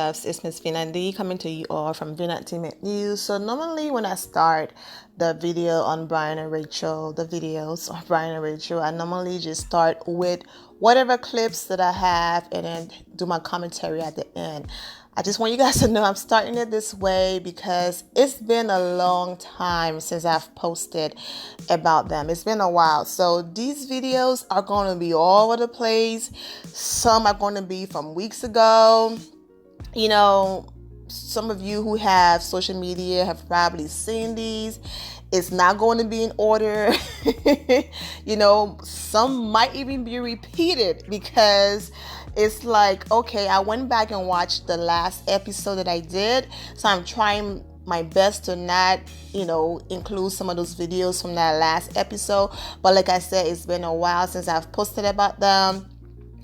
loves, it's Miss Vinatainment coming to you all from Vinatainment News. So normally when I start the video on Bryan and Rachel, the videos on Bryan and Rachel, I normally just start with whatever clips that I have and then do my commentary at the end. I just want you guys to know I'm starting it this way because it's been a long time since I've posted about them. It's been a while. So these videos are going to be all over the place. Some are going to be from weeks ago. You know, some of you who have social media have probably seen these. It's not going to be in order. You know, some might even be repeated because it's like, okay, I went back and watched the last episode that I did. So I'm trying my best to not, include some of those videos from that last episode. But like I said, it's been a while since I've posted about them.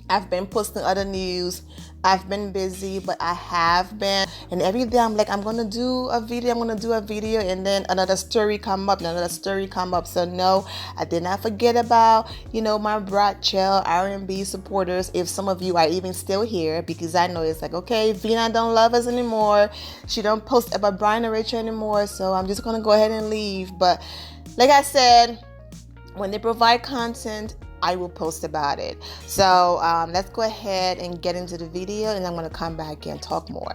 I've been posting other news. I've been busy, but I have been. And every day I'm like, I'm going to do a video. And then another story come up, So no, I did not forget about, my Bratchel R&B supporters. If some of you are even still here, because I know it's like, okay, Vina don't love us anymore. She don't post about Bryan and Rachel anymore. So I'm just going to go ahead and leave. But like I said, when they provide content, I will post about it. So let's go ahead and get into the video, and I'm going to come back and talk more.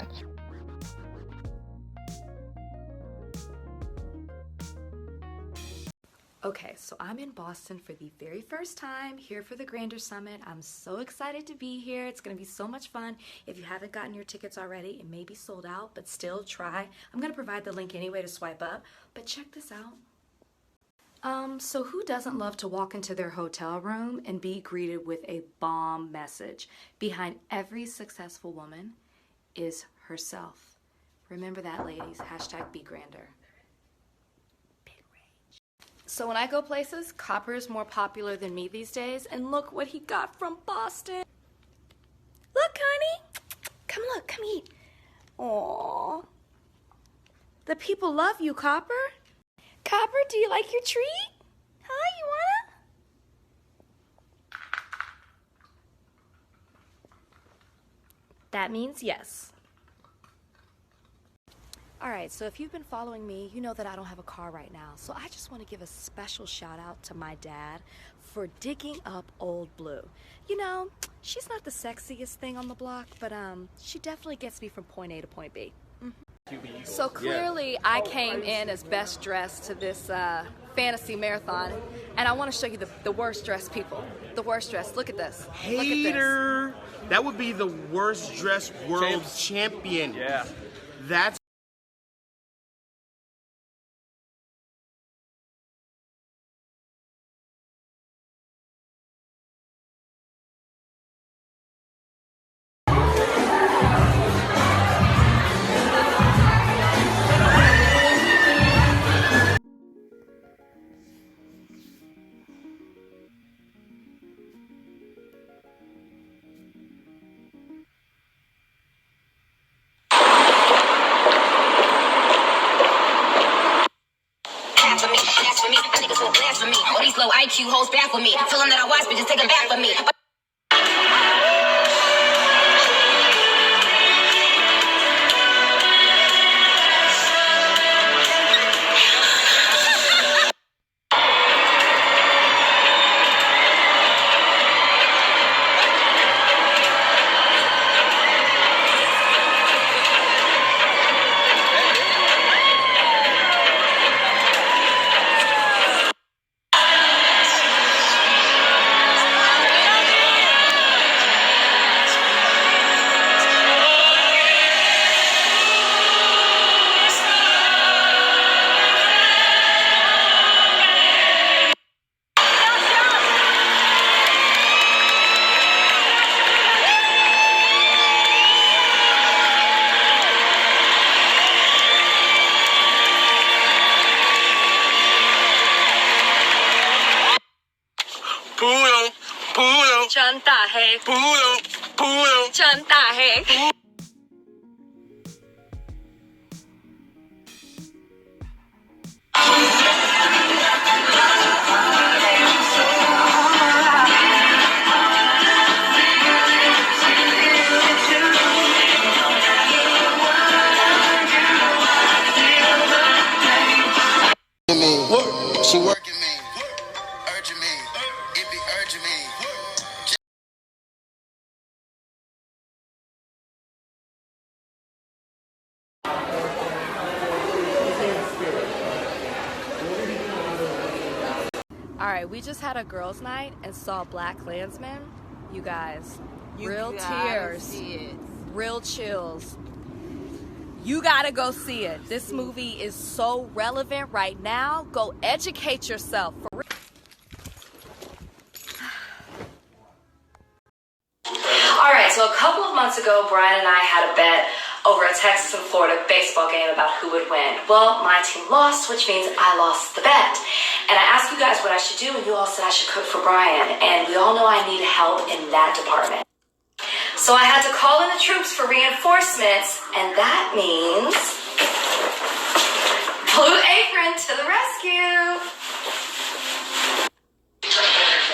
Okay, so I'm in Boston for the very first time, here for the Grandeur Summit. I'm so excited to be here. It's going to be so much fun. If you haven't gotten your tickets already, it may be sold out, but still try. I'm going to provide the link anyway to swipe up, but check this out. So who doesn't love to walk into their hotel room and be greeted with a bomb message? Behind every successful woman is herself. Remember that, ladies. Hashtag be grander. Big rage. So when I go places, Copper is more popular than me these days, and look what he got from Boston. Look, honey. Come look, come eat. Aww. The people love you, Copper. Copper, do you like your treat? Huh? You wanna? That means yes. Alright, so if you've been following me, you know that I don't have a car right now. So I just want to give a special shout out to my dad for digging up Old Blue. You know, she's not the sexiest thing on the block, but she definitely gets me from point A to point B. So clearly I came in as best dressed to this fantasy marathon, and I want to show you the worst dressed people. The worst dressed. Look at this. Hater! Look at this. That would be the worst dressed world champion. Yeah. That's for me. I niggas will blast for me. All these low IQ hoes back for me. Tell them that I watch bitches take them back for me. Poodle, 真大黑 poodle, 真大黑 Poodle. what you mean. Alright, we just had a girls' night and saw Black Klansman. You guys, real tears, real chills. You gotta go see it. This movie is so relevant right now. Go educate yourself. For real. Alright, so a couple of months ago, Bryan and I had a bet over a Texas and Florida baseball game about who would win. Well, my team lost, which means I lost the bet. And I asked you guys what I should do, and you all said I should cook for Bryan. And we all know I need help in that department. So I had to call in the troops for reinforcements, and that means Blue Apron to the rescue.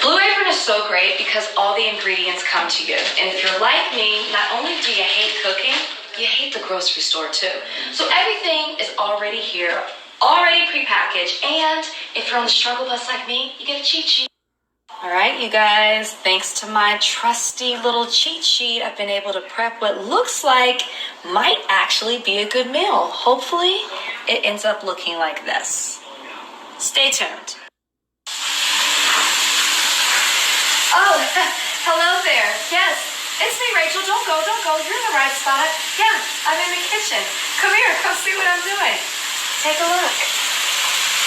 Blue Apron is so great because all the ingredients come to you. And if you're like me, not only do you hate cooking, you hate the grocery store too. So everything is already here, already prepackaged, and if you're on the struggle bus like me, you get a cheat sheet. Alright, you guys, thanks to my trusty little cheat sheet, I've been able to prep what looks like might actually be a good meal. Hopefully, it ends up looking like this. Stay tuned. Oh, hello there. Yes, it's me, Rachel. Don't go. You're in the right spot. Yeah, I'm in the kitchen. Come here, come see what I'm doing. Take a look.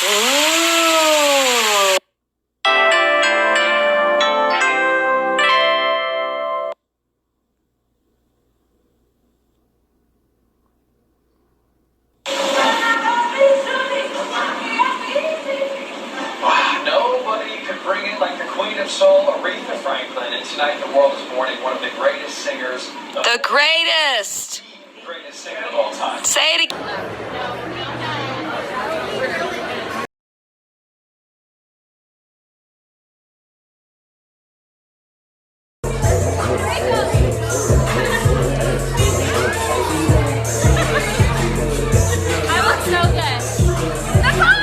Ooh. Nobody could bring it like the Queen of Soul, Aretha Franklin. And tonight the world is mourning one of the greatest singers. The greatest. Greatest singer of all time. Say it again. I look so good. That's all.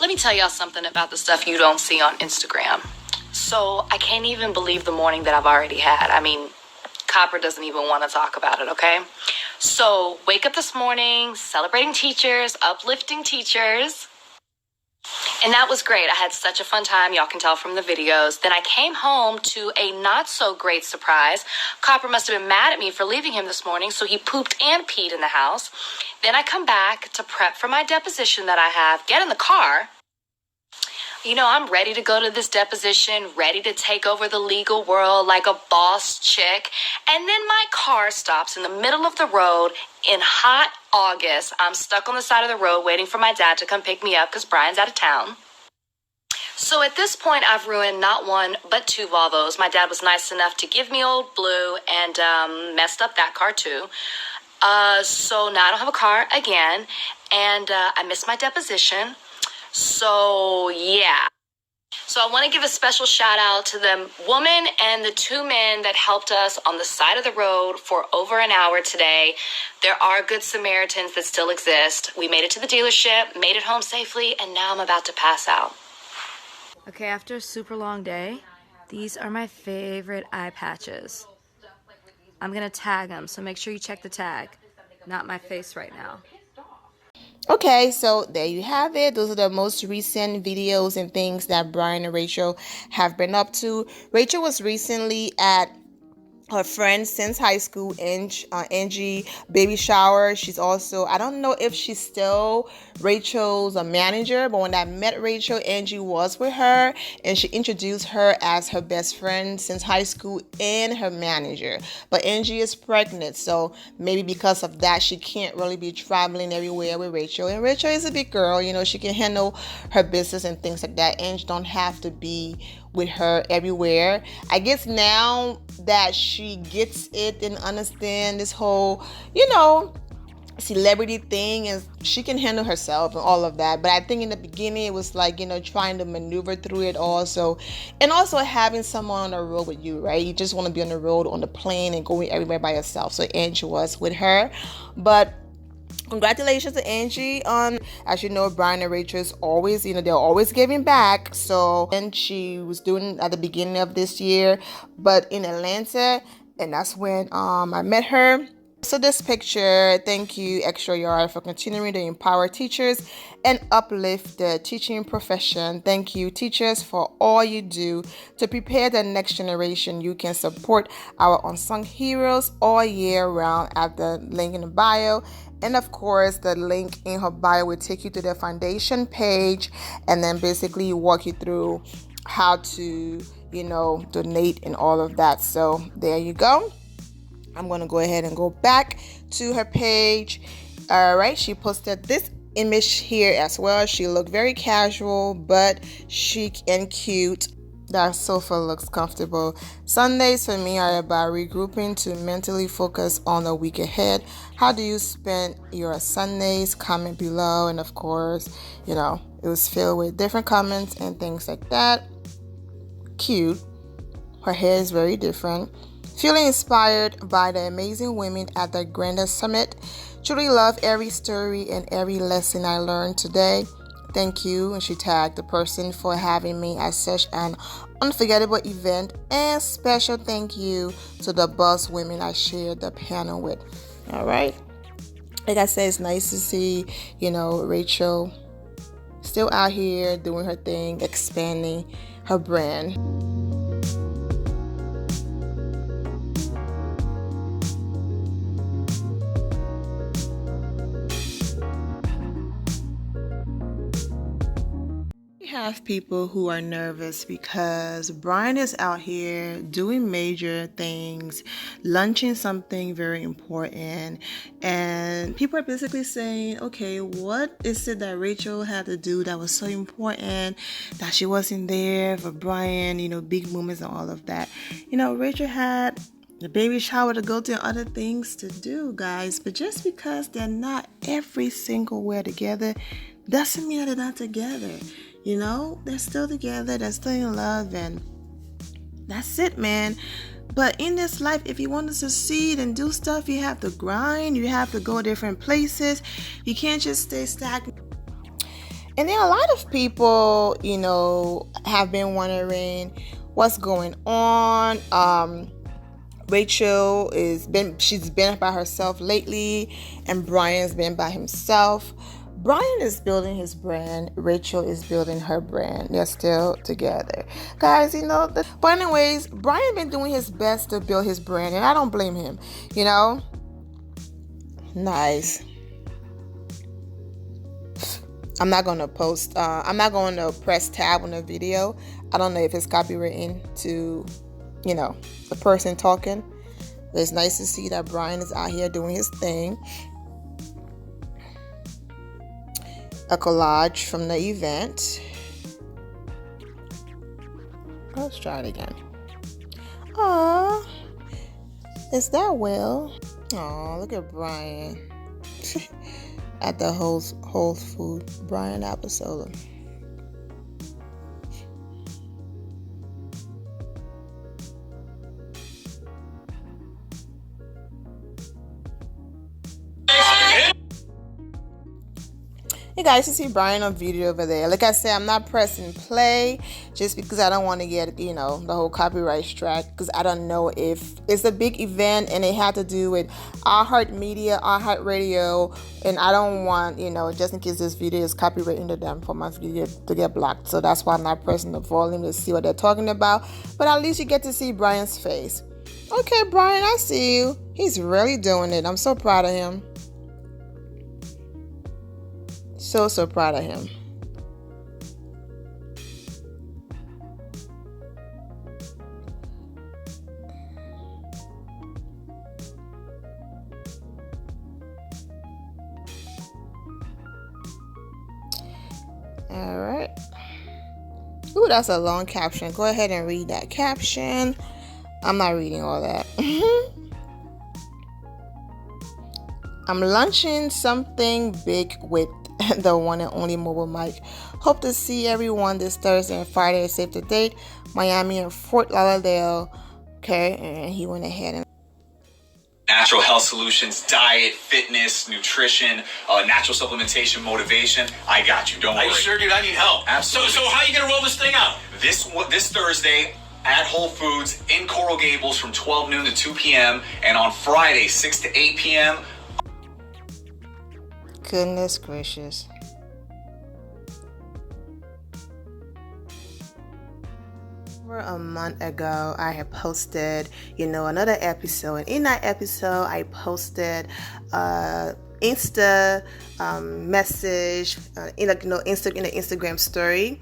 Let me tell y'all something about the stuff you don't see on Instagram. So I can't even believe the morning that I've already had. I mean, Copper doesn't even want to talk about it, okay? So wake up this morning, celebrating teachers, uplifting teachers. And that was great. I had such a fun time. Y'all can tell from the videos. Then I came home to a not so great surprise. Copper must have been mad at me for leaving him this morning, so he pooped and peed in the house. Then I come back to prep for my deposition that I have, get in the car. You know, I'm ready to go to this deposition, ready to take over the legal world like a boss chick. And then my car stops in the middle of the road in hot August. I'm stuck on the side of the road waiting for my dad to come pick me up because Bryan's out of town. So at this point, I've ruined not one, but two Volvos. My dad was nice enough to give me old Blue and messed up that car too. So now I don't have a car again, and I missed my deposition. So, yeah. So I want to give a special shout out to the woman and the two men that helped us on the side of the road for over an hour today. There are good Samaritans that still exist. We made it to the dealership, made it home safely, and now I'm about to pass out. Okay, after a super long day, these are my favorite eye patches. I'm going to tag them, so make sure you check the tag. Not my face right now. Okay, so there you have it. Those are the most recent videos and things that Bryan and Rachel have been up to. Rachel was recently at her friend since high school, Angie, baby shower. She's also, I don't know if she's still Rachel's manager, but when I met Rachel, Angie was with her, and she introduced her as her best friend since high school and her manager. But Angie is pregnant, so maybe because of that, she can't really be traveling everywhere with Rachel. And Rachel is a big girl, you know, she can handle her business and things like that. Angie don't have to be with her everywhere. I guess now that she gets it and understand this whole, you know, celebrity thing, and she can handle herself and all of that. But I think in the beginning it was like, you know, trying to maneuver through it also, and also having someone on the road with you, right? You just want to be on the road, on the plane, and going everywhere by yourself. So Angie was with her. But congratulations to Angie on, as you know, Bryan and Rachel is always, you know, they're always giving back. So, and she was doing at the beginning of this year, but in Atlanta, and that's when I met her. So this picture, thank you Extra Yard for continuing to empower teachers and uplift the teaching profession. Thank you teachers for all you do to prepare the next generation. You can support our unsung heroes all year round at the link in the bio. And of course, the link in her bio will take you to the foundation page and then basically walk you through how to, you know, donate and all of that. So there you go. I'm going to go ahead and go back to her page. All right, she posted this image here as well. She looked very casual but chic and cute. That sofa looks comfortable. Sundays for me are about regrouping to mentally focus on the week ahead. How do you spend your Sundays? Comment below. And of course, you know, it was filled with different comments and things like that. Cute. Her hair is very different. Feeling inspired by the amazing women at the Grandeur Summit. Truly love every story and every lesson I learned today. Thank you. And she tagged the person for having me at such an unforgettable event. And special thank you to the boss women I shared the panel with. All right. Like I said, it's nice to see, you know, Rachel still out here doing her thing, expanding her brand. Have people who are nervous because Bryan is out here doing major things, launching something very important, and people are basically saying, okay, what is it that Rachel had to do that was so important that she wasn't there for Bryan, you know, big moments and all of that. You know, Rachel had the baby shower to go to and other things to do, guys, but just because they're not every single where together doesn't mean that they're not together. You know, they're still together, they're still in love, and that's it, man. But in this life, if you want to succeed and do stuff, you have to grind, you have to go different places. You can't just stay stagnant. And then a lot of people, you know, have been wondering what's going on. Rachel she's been by herself lately, and Bryan's been by himself. Bryan is building his brand. Rachel is building her brand. They're still together. Guys, you know, but anyways, Bryan been doing his best to build his brand, and I don't blame him, you know. Nice. I'm not going to press tab on the video. I don't know if it's copywritten to, you know, the person talking. But it's nice to see that Bryan is out here doing his thing. A collage from the event. Let's try it again. Aw, is that Will? Aw, look at Bryan at the Whole Food. Bryan Abasolo. You guys can see Bryan on video over there. Like I said, I'm not pressing play just because I don't want to get, the whole copyright strike, because I don't know if it's a big event and it had to do with iHeartMedia, iHeartRadio, and I don't want, just in case this video is copyrighted into them for my video to get blocked. So that's why I'm not pressing the volume to see what they're talking about. But at least you get to see Bryan's face. Okay, Bryan, I see you. He's really doing it. I'm so proud of him. So proud of him. All right. Ooh, that's a long caption. Go ahead and read that caption. I'm not reading all that. I'm launching something big with the one and only mobile mic. Hope to see everyone this Thursday and Friday. Save the date, Miami and Fort Lauderdale. Okay, and he went ahead and natural health solutions, diet, fitness, nutrition, natural supplementation, motivation. I got you. Don't worry. Are you sure, dude? I need help. Absolutely. So how are you gonna roll this thing out? This Thursday at Whole Foods in Coral Gables from 12 noon to 2 p.m. and on Friday 6 to 8 p.m. Goodness gracious. Over a month ago, I had posted, another episode. And in that episode, I posted Insta message in the Instagram story.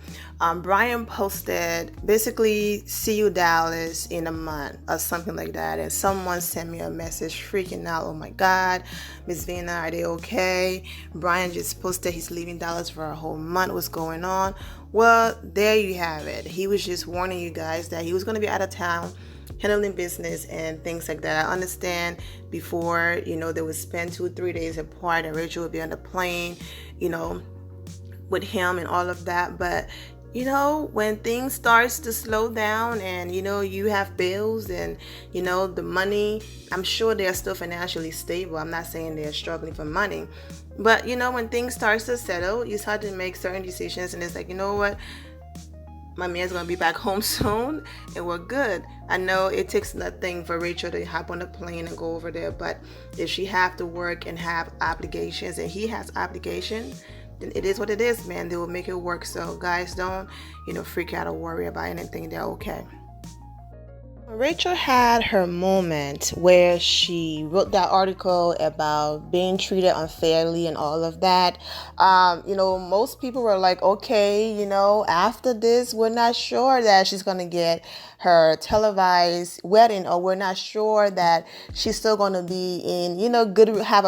Bryan posted basically see you Dallas in a month or something like that, and someone sent me a message freaking out. Oh my God, Miss Vina, are they okay? Bryan just posted he's leaving Dallas for a whole month. What's going on? Well, there you have it. He was just warning you guys that he was going to be out of town handling business and things like that. I understand before, they would spend 2-3 days apart and Rachel would be on the plane, with him and all of that. But, when things starts to slow down and, you have bills and, the money, I'm sure they're still financially stable. I'm not saying they're struggling for money. But, when things starts to settle, you start to make certain decisions and it's like, you know what? My man's gonna be back home soon and we're good. I know it takes nothing for Rachel to hop on the plane and go over there, but if she have to work and have obligations and he has obligations, then it is what it is, man. They will make it work. So guys, don't, freak out or worry about anything. They're okay. Rachel had her moment where she wrote that article about being treated unfairly and all of that. Most people were like, okay, after this, we're not sure that she's going to get her televised wedding, or we're not sure that she's still going to be in, have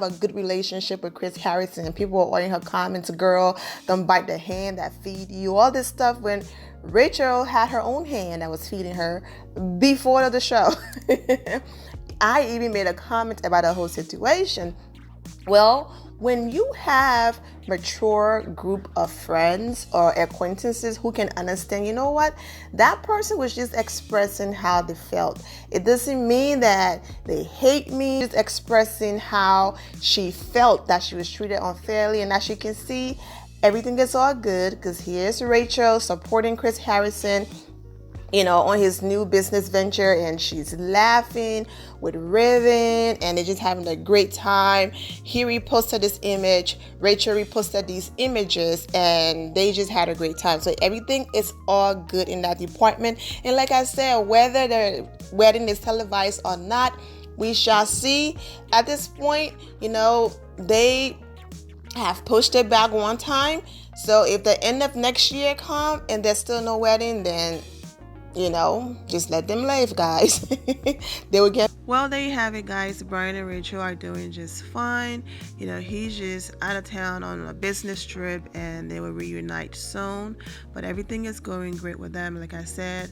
a good relationship with Chris Harrison. And people were writing her comments, girl, don't bite the hand that feed you, all this stuff, when Rachel had her own hand that was feeding her before the show. I even made a comment about the whole situation. Well, when you have mature group of friends or acquaintances who can understand, you know what, that person was just expressing how they felt. It doesn't mean that they hate me. Just expressing how she felt that she was treated unfairly, and as you can see, everything is all good because here's Rachel supporting Chris Harrison, on his new business venture, and she's laughing with Riven and they're just having a great time. He reposted this image, Rachel reposted these images, and they just had a great time. So everything is all good in that department. And like I said, whether the wedding is televised or not, we shall see. At this point, they have pushed it back one time. So if the end of next year come and there's still no wedding, then just let them live, guys. They will get. Well, there you have it, guys. Bryan and Rachel are doing just fine. He's just out of town on a business trip and they will reunite soon. But everything is going great with them. Like I said,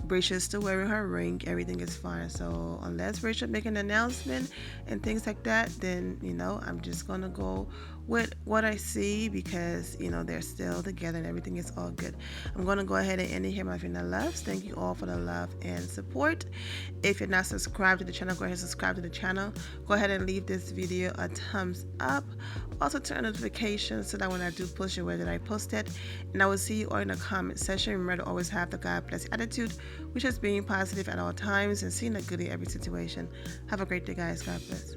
Rachel's still wearing her ring. Everything is fine. So unless Rachel make an announcement and things like that, then, I'm just going to go with what I see, because you know they're still together and everything is all good. I'm going to go ahead and end it here, my Vina loves. Thank you all for the love and support. If you're not subscribed to the channel, go ahead and subscribe to the channel. Go ahead and leave this video a thumbs up. Also turn on notifications so that when I do post it, where did I post it. And I will see you all in the comment section. Remember to always have the God bless attitude, which is being positive at all times and seeing the good in every situation. Have a great day, guys. God bless.